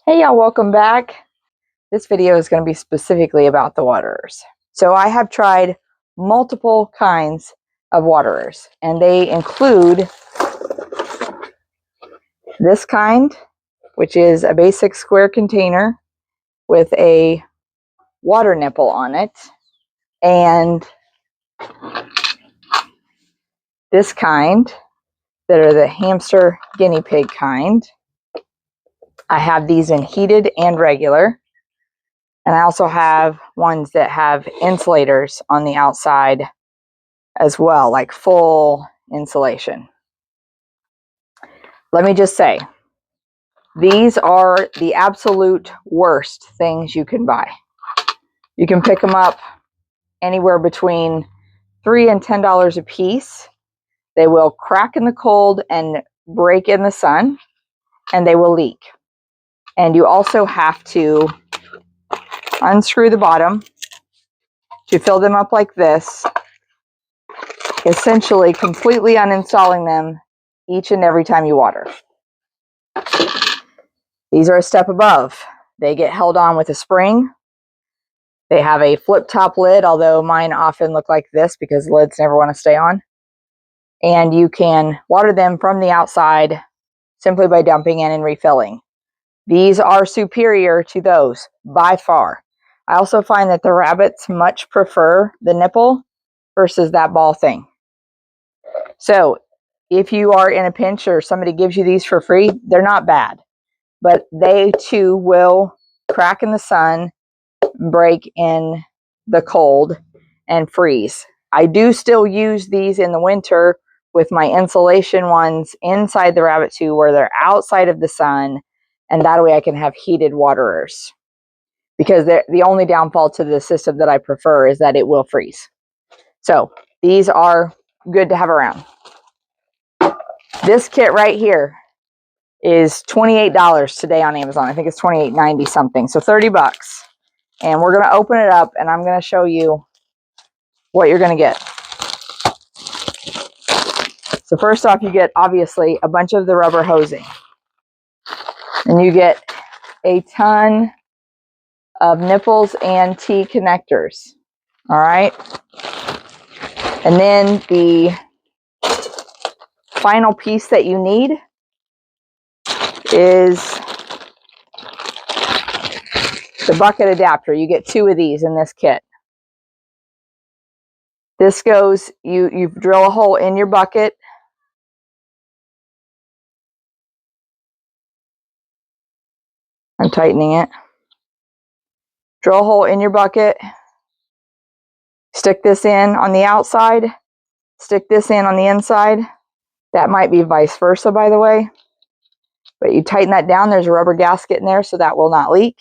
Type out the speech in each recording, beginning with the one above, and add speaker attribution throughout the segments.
Speaker 1: Hey y'all, welcome back. This video is going to be specifically about the waterers. So I have tried multiple kinds of waterers, and they include this kind, which is a basic square container with a water nipple on it, and this kind that are the hamster guinea pig kind. I have these in heated and regular. And I also have ones that have insulators on the outside as well, like full insulation. Let me just say, these are the absolute worst things you can buy. You can pick them up anywhere between $3 and $10 a piece. They will crack in the cold and break in the sun, and they will leak. And you also have to unscrew the bottom to fill them up like this, essentially completely uninstalling them each and every time you water. These are a step above. They get held on with a spring. They have a flip top lid, although mine often look like this because lids never want to stay on. And you can water them from the outside simply by dumping in and refilling. These are superior to those by far. I also find that the rabbits much prefer the nipple versus that ball thing. So if you are in a pinch or somebody gives you these for free, they're not bad, but they too will crack in the sun, break in the cold, and freeze. I do still use these in the winter with my insulation ones inside the rabbit too, where they're outside of the sun, and that way I can have heated waterers. Because the only downfall to the system that I prefer is that it will freeze. So these are good to have around. This kit right here is $28 today on Amazon. I think it's $28.90 something, so 30 bucks. And we're going to open it up and I'm going to show you what you're going to get. So first off, you get obviously a bunch of the rubber hosing. And you get a ton of nipples and T connectors. All right. And then the final piece that you need is the bucket adapter. You get 2 of these in this kit. This goes, you drill a hole in your bucket. I'm tightening it. Drill a hole in your bucket. Stick this in on the outside. Stick this in on the inside. That might be vice versa, by the way. But you tighten that down. There's a rubber gasket in there, so that will not leak.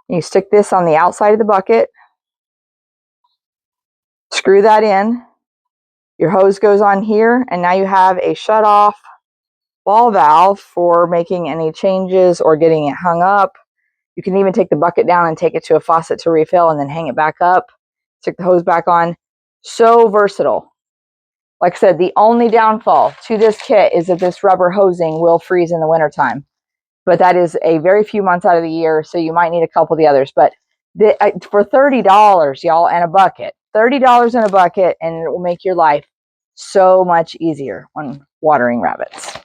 Speaker 1: You stick this on the outside of the bucket. Screw that in. Your hose goes on here, and now you have a shut-off ball valve for making any changes or getting it hung up. You can even take the bucket down and take it to a faucet to refill and then hang it back up. Stick the hose back on. So versatile. Like I said, the only downfall to this kit is that this rubber hosing will freeze in the wintertime. But that is a very few months out of the year, so you might need a couple of the others. But for $30, y'all, and a bucket, $30 in a bucket, and it will make your life so much easier when watering rabbits.